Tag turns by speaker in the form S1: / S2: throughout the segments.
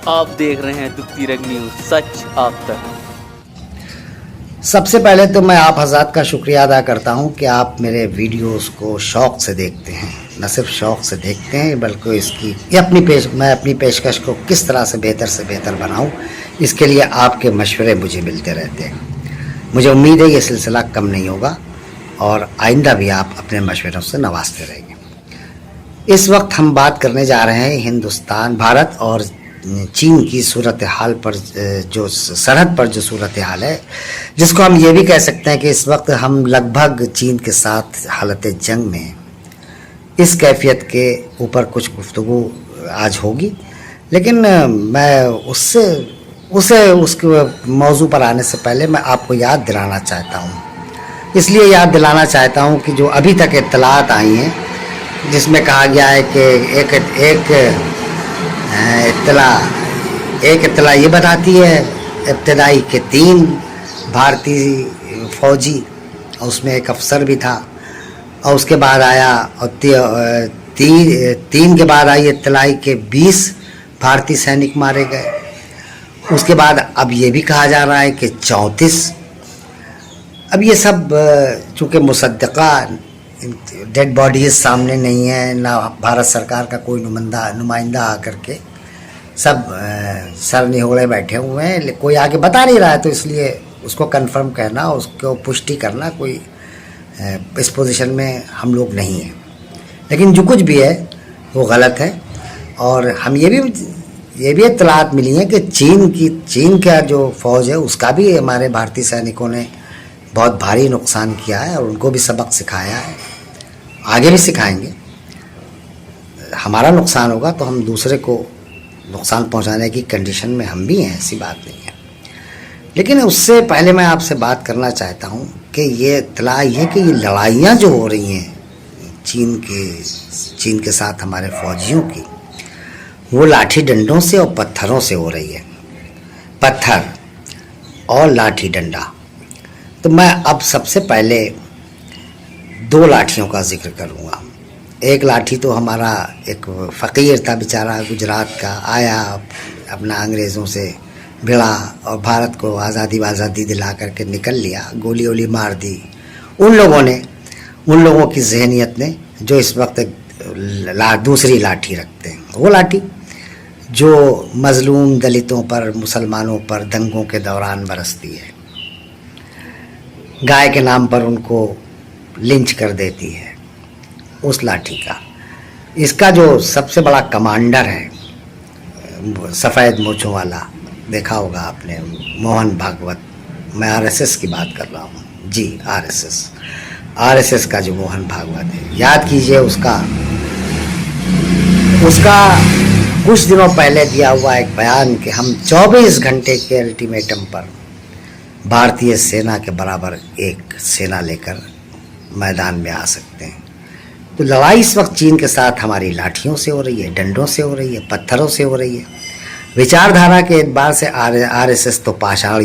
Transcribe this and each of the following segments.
S1: आप देख रहे हैं दुखती रंग न्यूज़, सच आप तक।
S2: सबसे पहले तो मैं आप हज़रात का शुक्रिया अदा करता हूं कि आप मेरे वीडियोस को शौक़ से देखते हैं। न सिर्फ शौक़ से देखते हैं बल्कि मैं अपनी पेशकश को किस तरह से बेहतर बनाऊं, इसके लिए आपके मशवरे मुझे मिलते रहते हैं। मुझे उम्मीद है ये सिलसिला कम नहीं होगा और आइंदा भी आप अपने मशवरों से नवाजते रहेंगे। इस वक्त हम बात करने जा रहे हैं हिंदुस्तान, भारत और चीन की सूरत हाल पर, जो सरहद पर जो सूरत हाल है, जिसको हम ये भी कह सकते हैं कि इस वक्त हम लगभग चीन के साथ हालत जंग में हैं। इस कैफियत के ऊपर कुछ गुफ्तगू आज होगी, लेकिन मैं उसके मौजू पर आने से पहले मैं आपको याद दिलाना चाहता हूँ। इसलिए याद दिलाना चाहता हूँ कि जो अभी तक इत्तलात आई हैं, जिसमें कहा गया है कि एक इत्तला ये बताती है इब्तदाई के 3 भारतीय फौजी, उसमें एक अफसर भी था, और उसके बाद आया और 3 के बाद आई इत्तलाई के 20 भारतीय सैनिक मारे गए। उसके बाद अब ये भी कहा जा रहा है कि 34। अब ये सब चूँकि मुसद्दक़ा डेड बॉडीज सामने नहीं है, ना भारत सरकार का कोई नुमाइंदा आकर के, सब सर निहोड़े बैठे हुए हैं, कोई आगे बता नहीं रहा है, तो इसलिए उसको कंफर्म कहना, उसको पुष्टि करना, कोई इस पोजीशन में हम लोग नहीं हैं। लेकिन जो कुछ भी है वो गलत है। और हम ये भी इत्तलात मिली हैं कि चीन का जो फ़ौज है उसका भी हमारे भारतीय सैनिकों ने बहुत भारी नुकसान किया है और उनको भी सबक सिखाया है, आगे भी सिखाएंगे। हमारा नुकसान होगा तो हम दूसरे को नुकसान पहुंचाने की कंडीशन में हम भी हैं, ऐसी बात नहीं है। लेकिन उससे पहले मैं आपसे बात करना चाहता हूं कि ये इत्तला है कि ये लड़ाइयाँ जो हो रही हैं चीन के साथ हमारे फौजियों की, वो लाठी डंडों से और पत्थरों से हो रही है। पत्थर और लाठी डंडा। तो मैं अब सबसे पहले 2 लाठियों का जिक्र करूँगा। एक लाठी तो हमारा एक फ़कीर था बेचारा, गुजरात का, आया, अपना अंग्रेज़ों से भिड़ा और भारत को आज़ादी दिला करके निकल लिया, गोली वोली मार दी उन लोगों की जहनियत ने, जो इस वक्त दूसरी लाठी रखते हैं। वो लाठी जो मज़लूम दलितों पर, मुसलमानों पर दंगों के दौरान बरसती है, गाय के नाम पर उनको लिंच कर देती है, उस लाठी का। इसका जो सबसे बड़ा कमांडर है, सफ़ेद मूँछों वाला, देखा होगा आपने, मोहन भागवत। मैं आरएसएस की बात कर रहा हूँ जी, आरएसएस का जो मोहन भागवत है, याद कीजिए उसका कुछ दिनों पहले दिया हुआ एक बयान कि हम 24 घंटे के अल्टीमेटम पर भारतीय सेना के बराबर एक सेना लेकर मैदान में आ सकते हैं। तो लड़ाई इस वक्त चीन के साथ हमारी लाठियों से हो रही है, डंडों से हो रही है, पत्थरों से हो रही है। विचारधारा के एतबार से आरएसएस तो पाषाण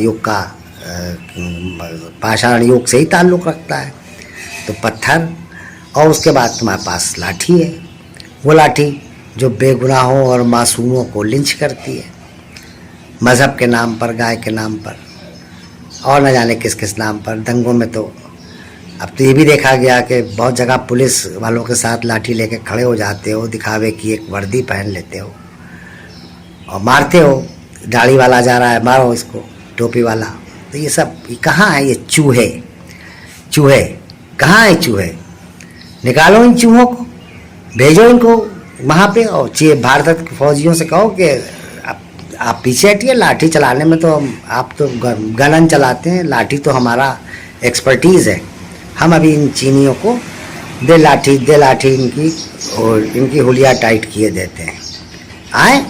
S2: युग से ही ताल्लुक़ रखता है। तो पत्थर और उसके बाद तुम्हारे पास लाठी है, वो लाठी जो बेगुनाहों और मासूमों को लिंच करती है, मज़हब के नाम पर, गाय के नाम पर और न जाने किस किस नाम पर। दंगों में तो अब तो ये भी देखा गया कि बहुत जगह पुलिस वालों के साथ लाठी लेके खड़े हो जाते हो, दिखावे की एक वर्दी पहन लेते हो और मारते हो। दाढ़ी वाला जा रहा है, मारो इसको, टोपी वाला। तो ये सब कहाँ है? ये चूहे कहाँ है? चूहे निकालो इन चूहों को, भेजो इनको वहाँ पे, और भारत के फौजियों से कहो कि आप पीछे हटिए। लाठी चलाने में तो आप तो गन चलाते हैं, लाठी तो हमारा एक्सपर्टीज़ है। हम अभी इन चीनियों को दे लाठी इनकी, और इनकी हुलिया टाइट किए देते हैं। आए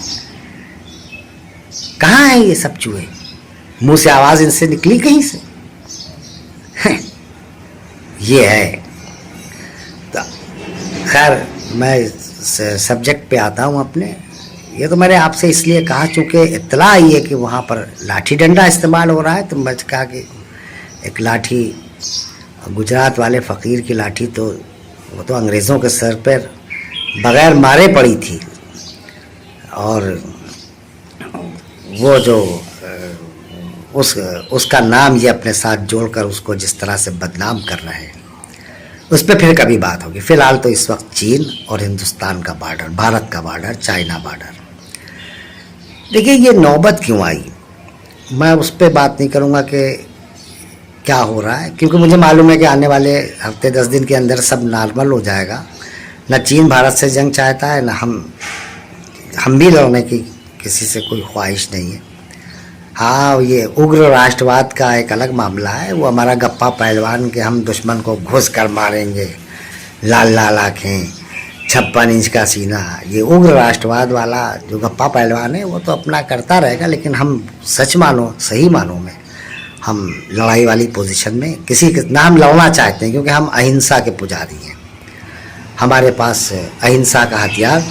S2: कहाँ है ये सब चूहे? मुंह से आवाज़ इनसे निकली कहीं से? ये है। तो खैर मैं सब्जेक्ट पे आता हूँ अपने। ये तो मैंने आपसे इसलिए कहा चूँकि इत्तला आई है कि वहाँ पर लाठी डंडा इस्तेमाल हो रहा है। तो मैं कहा कि एक लाठी, गुजरात वाले फ़कीर की लाठी, तो वो तो अंग्रेज़ों के सर पर बग़ैर मारे पड़ी थी और वो जो उसका नाम ये अपने साथ जोड़कर उसको जिस तरह से बदनाम कर रहे हैं, उस पर फिर कभी बात होगी। फिलहाल तो इस वक्त चीन और हिंदुस्तान का बॉर्डर, भारत का बॉर्डर, चाइना बॉर्डर, देखिए ये नौबत क्यों आई, मैं उस पर बात नहीं करूँगा कि क्या हो रहा है, क्योंकि मुझे मालूम है कि आने वाले हफ्ते 10 दिन के अंदर सब नॉर्मल हो जाएगा। न चीन भारत से जंग चाहता है, न हम भी लड़ने की किसी से कोई ख्वाहिश नहीं है। हाँ, ये उग्र राष्ट्रवाद का एक अलग मामला है, वो हमारा गप्पा पहलवान के हम दुश्मन को घुस कर मारेंगे, लाल लाल आँखें, 56 इंच का सीना, ये उग्र राष्ट्रवाद वाला जो गप्पा पहलवान है वो तो अपना करता रहेगा। लेकिन हम सच मानो, सही मानो में हम लड़ाई वाली पोजीशन में किसी के ना हम लड़ना चाहते हैं, क्योंकि हम अहिंसा के पुजारी हैं। हमारे पास अहिंसा का हथियार,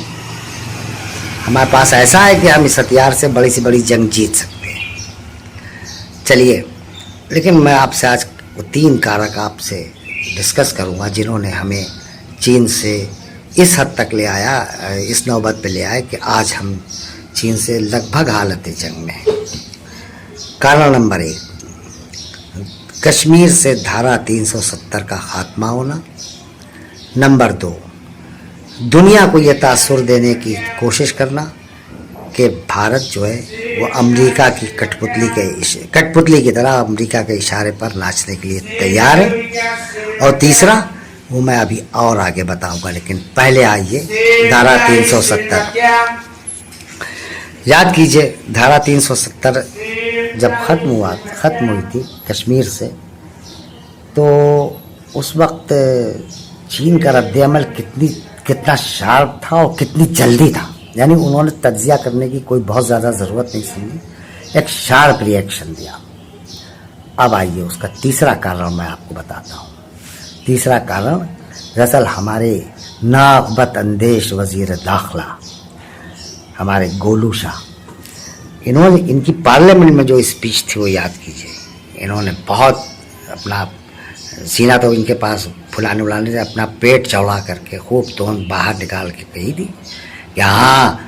S2: हमारे पास ऐसा है कि हम इस हथियार से बड़ी से बड़ी जंग जीत सकते हैं। चलिए, लेकिन मैं आपसे आज 3 कारक आपसे डिस्कस करूंगा जिन्होंने हमें चीन से इस हद तक ले आया, इस नौबत पे ले आया कि आज हम चीन से लगभग हालत जंग में हैं। कारण नंबर 1, कश्मीर से धारा 370 का खात्मा होना। नंबर 2, दुनिया को ये तासुर देने की कोशिश करना कि भारत जो है वो अमेरिका की कठपुतली की तरह अमेरिका के इशारे पर नाचने के लिए तैयार है। और तीसरा, वो मैं अभी और आगे बताऊंगा, लेकिन पहले आइए धारा 370। याद कीजिए, धारा 370 जब ख़त्म हुई थी कश्मीर से, तो उस वक्त चीन का रद्द-ए-अमल कितना शार्प था और कितनी जल्दी था। यानी उन्होंने तज्जिया करने की कोई बहुत ज़्यादा ज़रूरत नहीं समझी, एक शार्प रिएक्शन दिया। अब आइए उसका तीसरा कारण मैं आपको बताता हूँ। तीसरा कारण दरअसल हमारे नाक़बत अंदेश वज़ीर दाखिला, हमारे गोलू शाह, इन्होंने इनकी पार्लियामेंट में जो स्पीच थी वो याद कीजिए। इन्होंने बहुत अपना सीना तो इनके पास फुलाने से अपना पेट चौड़ा करके खूब तोन बाहर निकाल के कही थी कि हाँ,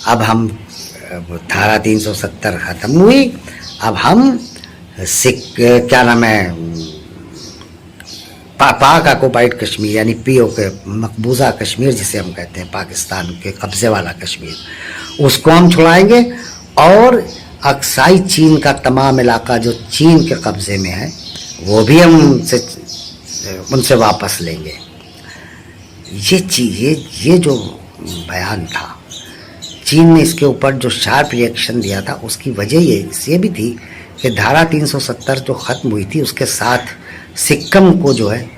S2: अब हम धारा 370 ख़त्म हुई, अब हम क्या नाम है, पाक ऑक्युपाइड कश्मीर यानी POK, मकबूजा कश्मीर जिसे हम कहते हैं, पाकिस्तान के कब्ज़े वाला कश्मीर, उसको हम छुड़ाएंगे और अक्साई चीन का तमाम इलाका जो चीन के कब्ज़े में है वो भी हम उनसे वापस लेंगे। ये जो बयान था, चीन ने इसके ऊपर जो शार्प रिएक्शन दिया था, उसकी वजह ये भी थी कि धारा 370 जो ख़त्म हुई थी उसके साथ सिक्किम को जो है,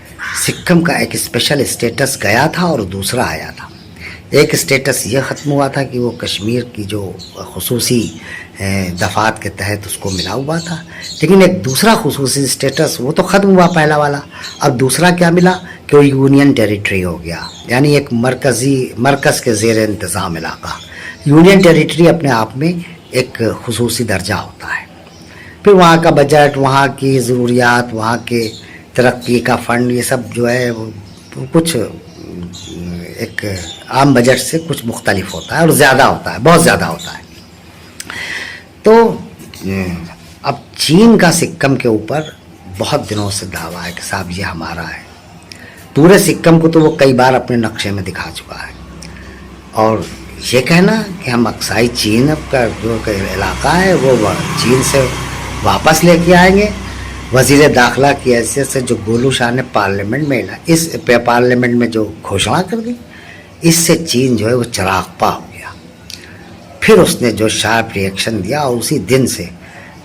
S2: सिक्किम का एक स्पेशल स्टेटस गया था और दूसरा आया था। एक स्टेटस ये ख़त्म हुआ था कि वो कश्मीर की जो खुसूसी दफ़ात के तहत उसको मिला हुआ था, लेकिन एक दूसरा खुसूसी स्टेटस वो तो ख़त्म हुआ पहला वाला। अब दूसरा क्या मिला कि वो यूनियन टेरिटरी हो गया, यानी एक मरकज़ के ज़ेर इंतज़ाम इलाका। यूनियन टेरिटरी अपने आप में एक खुसूसी दर्जा होता है। फिर वहाँ का बजट, वहाँ की ज़रूरियात, वहाँ के तरक्की का फ़ंड, ये सब जो है वो कुछ एक आम बजट से कुछ मुख्तलिफ होता है और ज़्यादा होता है, बहुत ज़्यादा होता है। तो अब चीन का सिक्किम के ऊपर बहुत दिनों से दावा है कि साहब ये हमारा है। पूरे सिक्किम को तो वो कई बार अपने नक्शे में दिखा चुका है, और ये कहना कि हम अक्साई चीन का जो इलाका है वो चीन से वापस लेके आएंगे। वज़ीर दाखिला की हैसियत से जो गोलू शाह ने पार्लियामेंट में जो घोषणा कर दी, इससे चीन जो है वो चिरागपा हो गया। फिर उसने जो शार्प रिएक्शन दिया, और उसी दिन से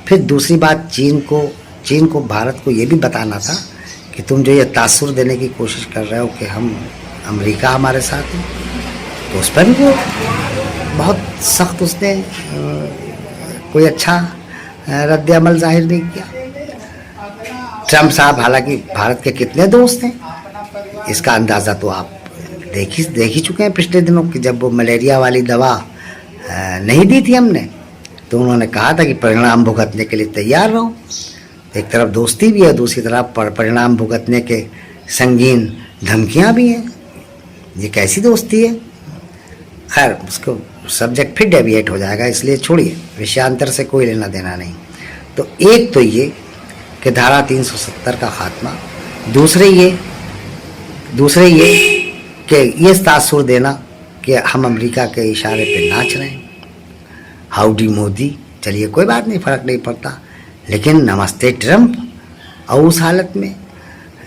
S2: फिर दूसरी बात, चीन को भारत को ये भी बताना था कि तुम जो ये तासुर देने की कोशिश कर रहे हो कि हम अमेरिका हमारे साथ है, तो उस पर भी वो बहुत सख्त उसने कोई अच्छा रद्द अमल जाहिर नहीं किया। ट्रम्प साहब हालांकि भारत के कितने दोस्त हैं, इसका अंदाज़ा तो आप देख ही चुके हैं पिछले दिनों की। जब वो मलेरिया वाली दवा नहीं दी थी हमने, तो उन्होंने कहा था कि परिणाम भुगतने के लिए तैयार रहो। एक तरफ दोस्ती भी है, दूसरी तरफ परिणाम भुगतने के संगीन धमकियां भी हैं। ये कैसी दोस्ती है? खैर, उसको सब्जेक्ट फिर डेविएट हो जाएगा, इसलिए छोड़िए, विषयांतर से कोई लेना देना नहीं। तो एक तो ये कि धारा 370 का खात्मा, दूसरे ये कि ये तासुर देना कि हम अमेरिका के इशारे पे नाच रहे हैं, हाउडी मोदी, चलिए कोई बात नहीं, फ़र्क नहीं पड़ता, लेकिन नमस्ते ट्रम्प। और उस हालत में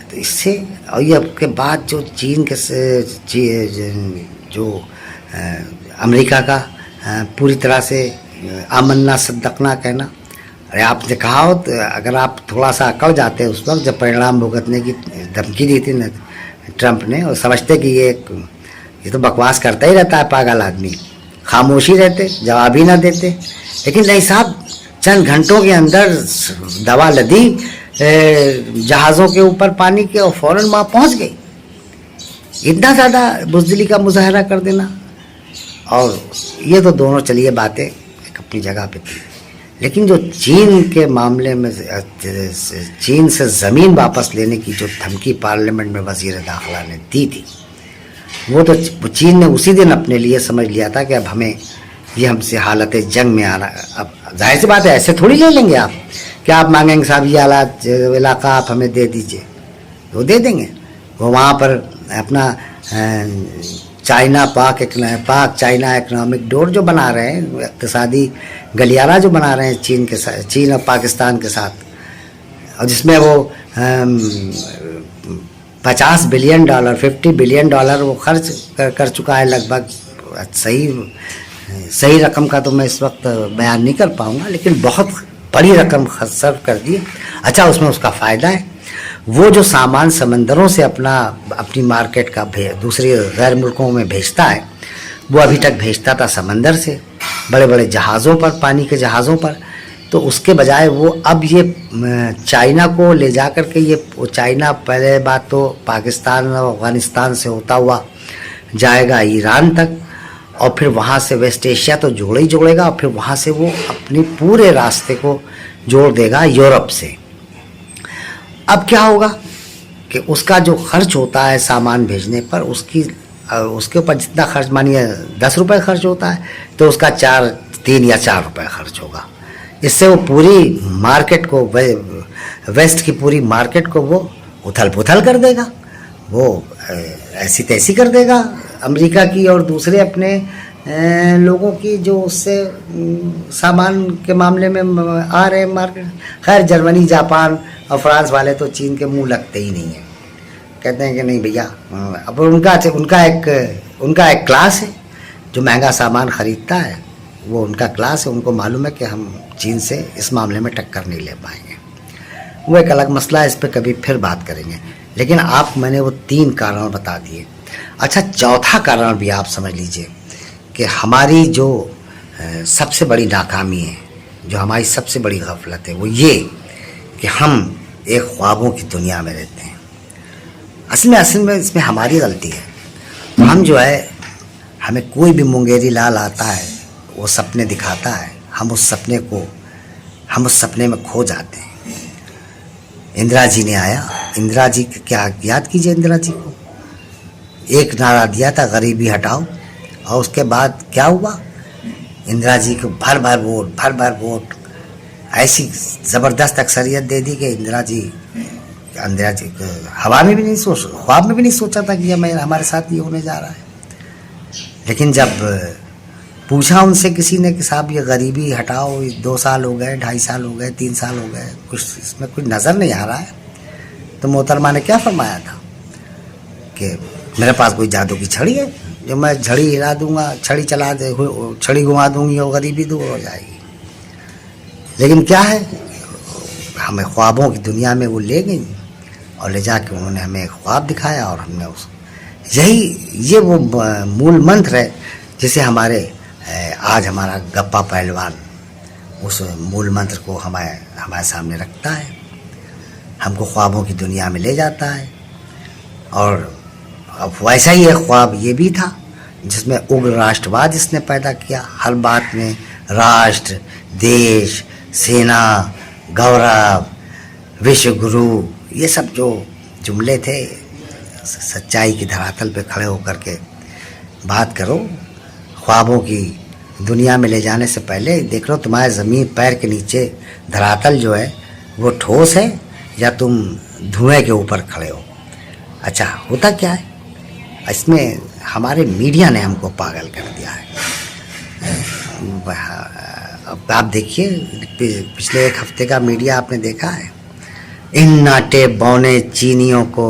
S2: तो इससे, और ये के बाद जो चीन के जो अमेरिका का पूरी तरह से आमन्ना सद्दकना कहना, अरे आपने कहा हो तो अगर आप थोड़ा सा अकड़ जाते उस वक्त जब परिणाम भुगतने की धमकी दी थी न ट्रंप ने, और समझते कि ये तो बकवास करता ही रहता है पागल आदमी, खामोशी रहते, जवाब ही ना देते। लेकिन नहीं साहब, चंद घंटों के अंदर दवा लदी जहाज़ों के ऊपर पानी के, और फ़ौरन वहाँ पहुँच गई। इतना ज़्यादा बुज़दिली का मुजाहरा कर देना। और ये तो दोनों चलिए बातें एक अपनी जगह पे थी, लेकिन जो चीन के मामले में चीन से ज़मीन वापस लेने की जो धमकी पार्लियामेंट में वज़ीर दाखिला ने दी थी, वो तो चीन ने उसी दिन अपने लिए समझ लिया था कि अब हमें ये हमसे हालत जंग में आना। अब जाहिर सी बात है, ऐसे थोड़ी ले लेंगे आप, क्या आप मांगेंगे साहब ये इलाका आप हमें दे दीजिए, वो दे देंगे। वो वहाँ पर अपना चाइना पाक चाइना इकनॉमिक डोर जो बना रहे हैं, इक़्तिसादी गलियारा जो बना रहे हैं चीन के साथ, चीन और पाकिस्तान के साथ, और जिसमें वो 50 बिलियन डॉलर 50 बिलियन डॉलर वो खर्च कर चुका है लगभग। सही रकम का तो मैं इस वक्त बयान नहीं कर पाऊँगा, लेकिन बहुत बड़ी रकम खर्च कर दी। अच्छा, उसमें उसका फ़ायदा है, वो जो सामान समंदरों से अपनी मार्केट का दूसरे गैर मुल्कों में भेजता है, वो अभी तक भेजता था समंदर से, बड़े बड़े जहाज़ों पर, पानी के जहाज़ों पर। तो उसके बजाय वो अब ये चाइना को ले जा कर के, ये चाइना पहले बात तो पाकिस्तान और अफ़गानिस्तान से होता हुआ जाएगा ईरान तक, और फिर वहाँ से वेस्ट एशिया तो जोड़ेगा, और फिर वहाँ से वो अपने पूरे रास्ते को जोड़ देगा यूरोप से। अब क्या होगा कि उसका जो खर्च होता है सामान भेजने पर, उसके ऊपर जितना खर्च, मानिए 10 रुपये खर्च होता है, तो उसका 3 या 4 रुपये खर्च होगा। इससे वो पूरी मार्केट को, वेस्ट की पूरी मार्केट को वो उथल पुथल कर देगा, वो ऐसी तैसी कर देगा अमेरिका की और दूसरे अपने लोगों की जो उससे सामान के मामले में आ रहे मार्केट। खैर, जर्मनी, जापान और फ्रांस वाले तो चीन के मुंह लगते ही नहीं हैं, कहते हैं कि नहीं भैया। अब उनका एक क्लास है जो महंगा सामान ख़रीदता है, वो उनका क्लास है, उनको मालूम है कि हम चीन से इस मामले में टक्कर नहीं ले पाएंगे। वो एक अलग मसला है, इस पर कभी फिर बात करेंगे। लेकिन मैंने वो 3 कारण बता दिए। अच्छा, चौथा कारण भी आप समझ लीजिए कि हमारी जो सबसे बड़ी नाकामी है, जो हमारी सबसे बड़ी गफलत है, वो ये कि हम एक ख्वाबों की दुनिया में रहते हैं। असल में इसमें हमारी गलती है। हम जो है, हमें कोई भी मुंगेरी लाल आता है, वो सपने दिखाता है, हम उस सपने में खो जाते हैं। इंदिरा जी ने आया, इंदिरा जी क्या याद कीजिए, इंदिरा जी को एक नारा दिया था, गरीबी हटाओ, और उसके बाद क्या हुआ, इंदिरा जी को भर भर वोट, ऐसी ज़बरदस्त अक्सरियत दे दी कि इंदिरा जी ख्वाब में भी नहीं सोचा था कि हमारे साथ ये होने जा रहा है। लेकिन जब पूछा उनसे किसी ने कि साहब ये गरीबी हटाओ, 2 साल हो गए, 2.5 साल हो गए, 3 साल हो गए, कुछ इसमें कुछ नज़र नहीं आ रहा है, तो मोहतरमा ने क्या फरमाया था कि मेरे पास कोई जादू की छड़ी है, जो मैं झड़ी हिला दूंगा, छड़ी घुमा दूंगी और गरीबी दूर हो जाएगी। लेकिन क्या है, हमें ख्वाबों की दुनिया में वो ले गई, और ले जाके उन्होंने हमें एक ख्वाब दिखाया, और हमने ये वो मूल मंत्र है जिसे आज हमारा गप्पा पहलवान उस मूल मंत्र को हमारे सामने रखता है, हमको ख्वाबों की दुनिया में ले जाता है। और अब वैसा ही एक ख्वाब ये भी था जिसमें उग्र राष्ट्रवाद इसने पैदा किया। हर बात में राष्ट्र, देश, सेना, गौरव, विश्व गुरु, ये सब जो जुमले थे, सच्चाई की धरातल पे खड़े होकर के बात करो, ख्वाबों की दुनिया में ले जाने से पहले देख लो तुम्हारे ज़मीन पैर के नीचे धरातल जो है वो ठोस है या तुम धुएं के ऊपर खड़े हो। अच्छा, होता क्या है इसमें, हमारे मीडिया ने हमको पागल कर दिया है। अब आप देखिए, पिछले एक हफ्ते का मीडिया आपने देखा है, इन नाटे बौने चीनियों को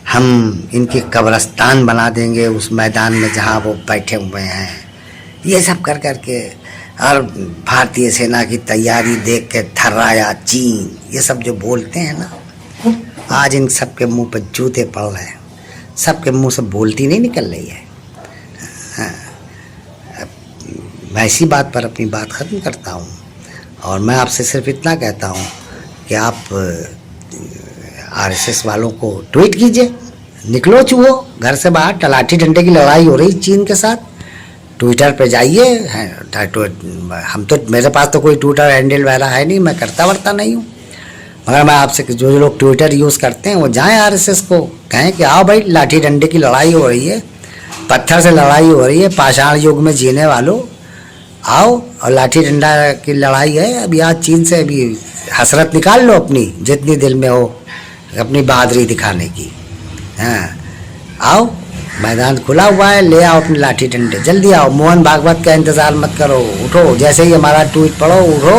S2: हम इनकी कब्रिस्तान बना देंगे उस मैदान में जहाँ वो बैठे हुए हैं, ये सब कर कर के, और भारतीय सेना की तैयारी देख के थर्राया चीन, ये सब जो बोलते हैं ना, आज इन सब के मुंह पर जूते पड़ रहे हैं, सब के मुंह से बोलती नहीं निकल रही है। मैं इसी बात पर अपनी बात ख़त्म करता हूँ और मैं आपसे सिर्फ इतना कहता हूँ कि आप आरएसएस वालों को ट्वीट कीजिए, निकलो चूहो घर से बाहर, तलाठी डंडे की लड़ाई हो रही चीन के साथ, ट्विटर पे जाइए। हम तो, मेरे पास तो कोई ट्विटर हैंडल वगैरह है नहीं, मैं करता वर्ता नहीं हूँ, मगर मैं आपसे जो लोग ट्विटर यूज़ करते हैं वो जाएं आरएसएस को कहें कि आओ भाई, लाठी डंडे की लड़ाई हो रही है, पत्थर से लड़ाई हो रही है, पाषाण युग में जीने वालों आओ, और लाठी डंडा की लड़ाई है। अभी आज चीन से अभी हसरत निकाल लो अपनी, जितनी दिल में हो अपनी बहादुरी दिखाने की। हाँ, आओ, मैदान खुला हुआ है, ले आओ अपने लाठी डंडे, जल्दी आओ, मोहन भागवत का इंतज़ार मत करो, उठो, जैसे ही हमारा ट्वीट पढ़ो उठो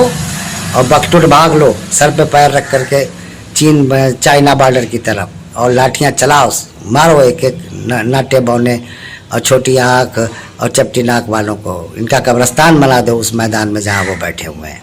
S2: और बकटुट भाग लो, सर पे पैर रख करके चीन चाइना बॉर्डर की तरफ, और लाठियाँ चलाओ, मारो एक एक नाटे बौने और छोटी आँख और चपटी नाक वालों को, इनका कब्रिस्तान बना दो उस मैदान में जहाँ वो बैठे हुए हैं।